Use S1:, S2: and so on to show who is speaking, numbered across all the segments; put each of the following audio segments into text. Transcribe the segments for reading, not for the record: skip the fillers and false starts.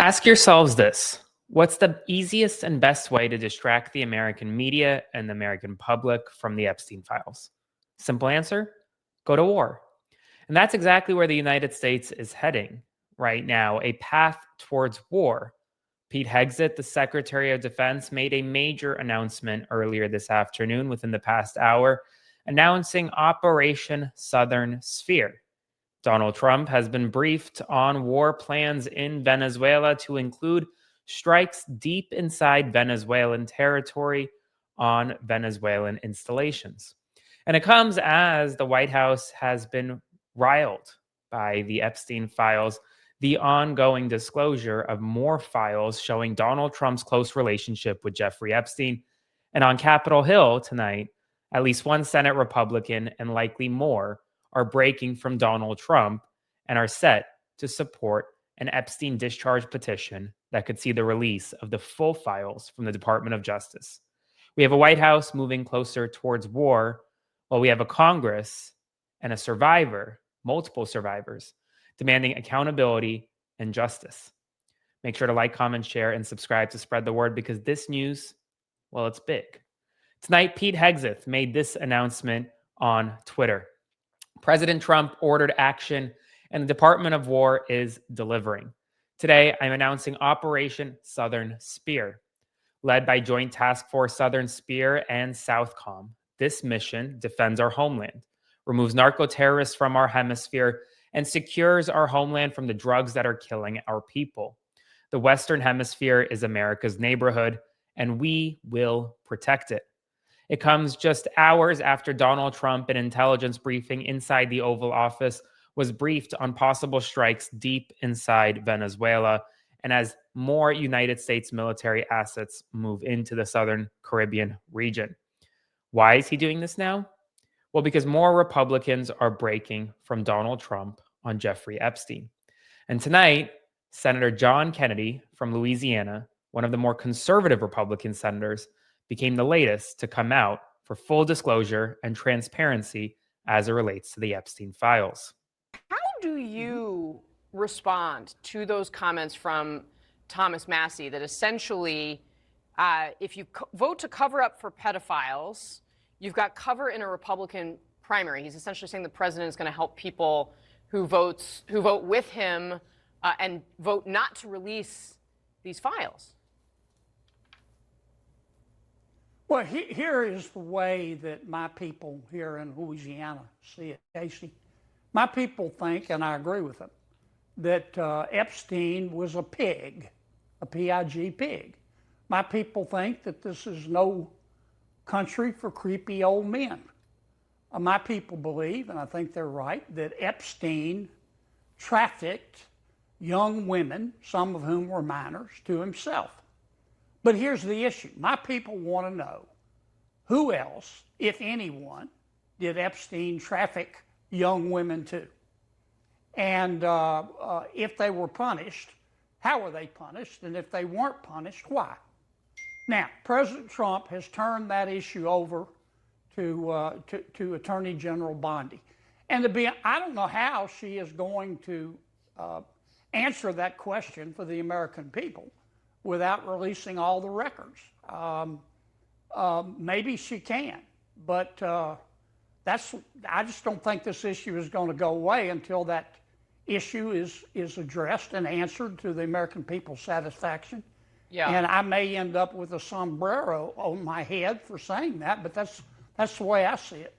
S1: Ask yourselves this. What's the easiest and best way to distract the American media and the American public from the Epstein files? Simple answer, go to war. And that's exactly where the United States is heading right now, a path towards war. Pete Hegseth, the Secretary of Defense, made a major announcement earlier this afternoon within the past hour, announcing Operation Southern Sphere. Donald Trump has been briefed on war plans in Venezuela to include strikes deep inside Venezuelan territory on Venezuelan installations. And it comes as the White House has been riled by the Epstein files, the ongoing disclosure of more files showing Donald Trump's close relationship with Jeffrey Epstein. And on Capitol Hill tonight, at least one Senate Republican and likely more are breaking from Donald Trump and are set to support an Epstein discharge petition that could see the release of the full files from the Department of Justice. We have a White House moving closer towards war, while we have a Congress and a survivor, multiple survivors, demanding accountability and justice. Make sure to like, comment, share, and subscribe to spread the word because this news, well, it's big. Tonight, Pete Hegseth made this announcement on Twitter. President Trump ordered action, and the Department of War is delivering. Today, I'm announcing Operation Southern Spear, led by Joint Task Force Southern Spear and Southcom. This mission defends our homeland, removes narco-terrorists from our hemisphere, and secures our homeland from the drugs that are killing our people. The Western Hemisphere is America's neighborhood, and we will protect it. It comes just hours after Donald Trump, an intelligence briefing inside the Oval Office, was briefed on possible strikes deep inside Venezuela, and as more United States military assets move into the Southern Caribbean region. Why is he doing this now? Well, because more Republicans are breaking from Donald Trump on Jeffrey Epstein. And tonight, Senator John Kennedy from Louisiana, one of the more conservative Republican senators, became the latest to come out for full disclosure and transparency as it relates to the Epstein files.
S2: How do you respond to those comments from Thomas Massie that essentially, if you vote to cover up for pedophiles, you've got cover in a Republican primary? He's essentially saying the president is going to help people who vote with him and vote not to release these files.
S3: Well, here is the way that my people here in Louisiana see it, Casey. My people think, and I agree with them, that Epstein was a pig, a P-I-G pig. My people think that this is no country for creepy old men. My people believe, and I think they're right, that Epstein trafficked young women, some of whom were minors, to himself. But here's the issue. My people want to know who else, if anyone, did Epstein traffic young women to? And if they were punished, how were they punished? And if they weren't punished, why? Now, President Trump has turned that issue over to Attorney General Bondi. And I don't know how she is going to answer that question for the American people without releasing all the records. Maybe she can, but I just don't think this issue is going to go away until that issue is addressed and answered to the American people's satisfaction. Yeah. And I may end up with a sombrero on my head for saying that, but that's the way I see it.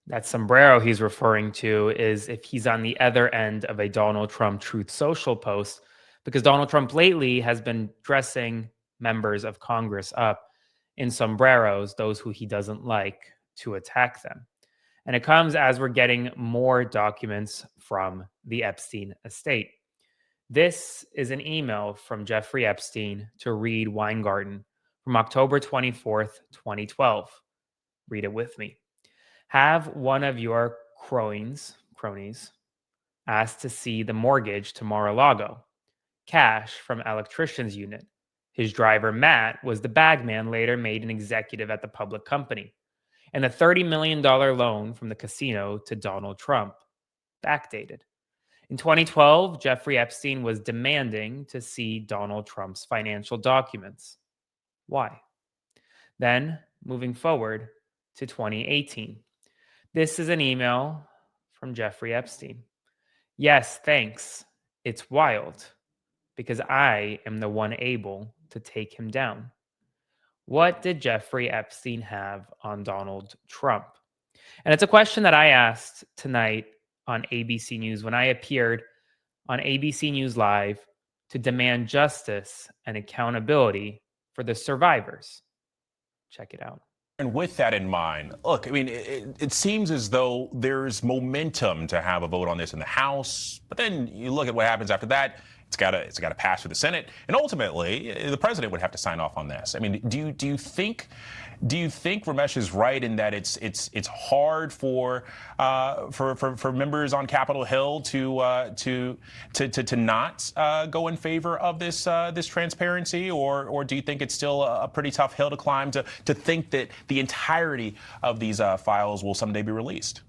S1: That sombrero he's referring to is if he's on the other end of a Donald Trump Truth Social post, because Donald Trump lately has been dressing members of Congress up in sombreros, those who he doesn't like, to attack them. And it comes as we're getting more documents from the Epstein estate. This is an email from Jeffrey Epstein to Reed Weingarten from October 24th, 2012. Read it with me. Have one of your cronies asked to see the mortgage to Mar-a-Lago. Cash from electrician's unit. His driver, Matt, was the bagman later made an executive at the public company. And a $30 million loan from the casino to Donald Trump. Backdated. In 2012, Jeffrey Epstein was demanding to see Donald Trump's financial documents. Why? Then, moving forward to 2018. This is an email from Jeffrey Epstein. Yes, thanks. It's wild because I am the one able to take him down. What did Jeffrey Epstein have on Donald Trump? And it's a question that I asked tonight on ABC News when I appeared on ABC News Live to demand justice and accountability for the survivors. Check it out.
S4: And with that in mind, look, I mean, it seems as though there's momentum to have a vote on this in the House, but then you look at what happens after that. It's got to pass through the Senate, and ultimately, the president would have to sign off on this. I mean, do you think Ramesh is right in that it's hard for members on Capitol Hill to not go in favor of this transparency, or do you think it's still a pretty tough hill to climb to think that the entirety of these files will someday be released?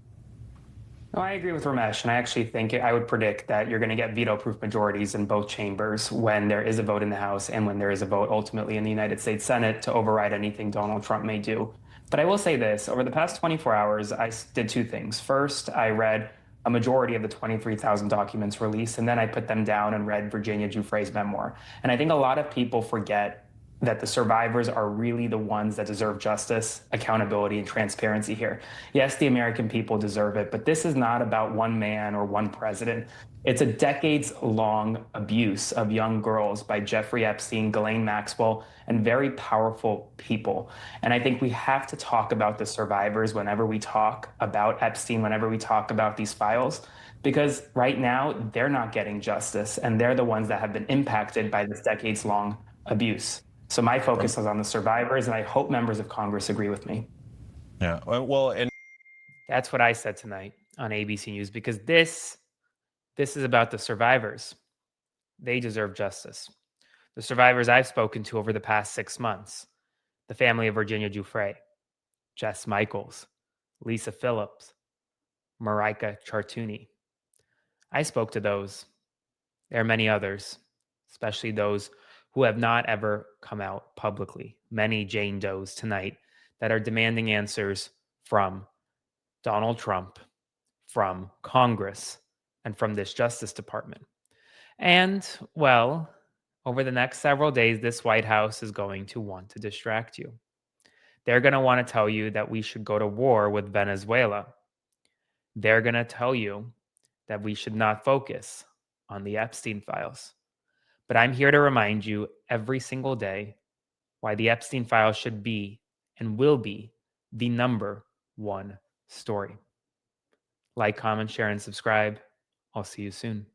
S1: No, I agree with Ramesh, and I actually think I would predict that you're going to get veto-proof majorities in both chambers when there is a vote in the House and when there is a vote ultimately in the United States Senate to override anything Donald Trump may do. But I will say this, over the past 24 hours, I did two things. First, I read a majority of the 23,000 documents released, and then I put them down and read Virginia Giuffre's memoir. And I think a lot of people forget that the survivors are really the ones that deserve justice, accountability, and transparency here. Yes, the American people deserve it, but this is not about one man or one president. It's a decades-long abuse of young girls by Jeffrey Epstein, Ghislaine Maxwell, and very powerful people. And I think we have to talk about the survivors whenever we talk about Epstein, whenever we talk about these files, because right now they're not getting justice, and they're the ones that have been impacted by this decades-long abuse. So my focus is on the survivors, and I hope members of Congress agree with me.
S4: Yeah, well, and
S1: that's what I said tonight on ABC News, because this is about the survivors. They deserve justice. The survivors I've spoken to over the past 6 months, the family of Virginia Giuffre, Jess Michaels, Lisa Phillips, Marika Chartouni. I spoke to those. There are many others, especially those who have not ever come out publicly, many Jane Does tonight that are demanding answers from Donald Trump, from Congress, and from this Justice Department. And, well, over the next several days, this White House is going to want to distract you. They're going to want to tell you that we should go to war with Venezuela. They're going to tell you that we should not focus on the Epstein files. But I'm here to remind you every single day why the Epstein files should be and will be the number one story. Like, comment, share, and subscribe. I'll see you soon.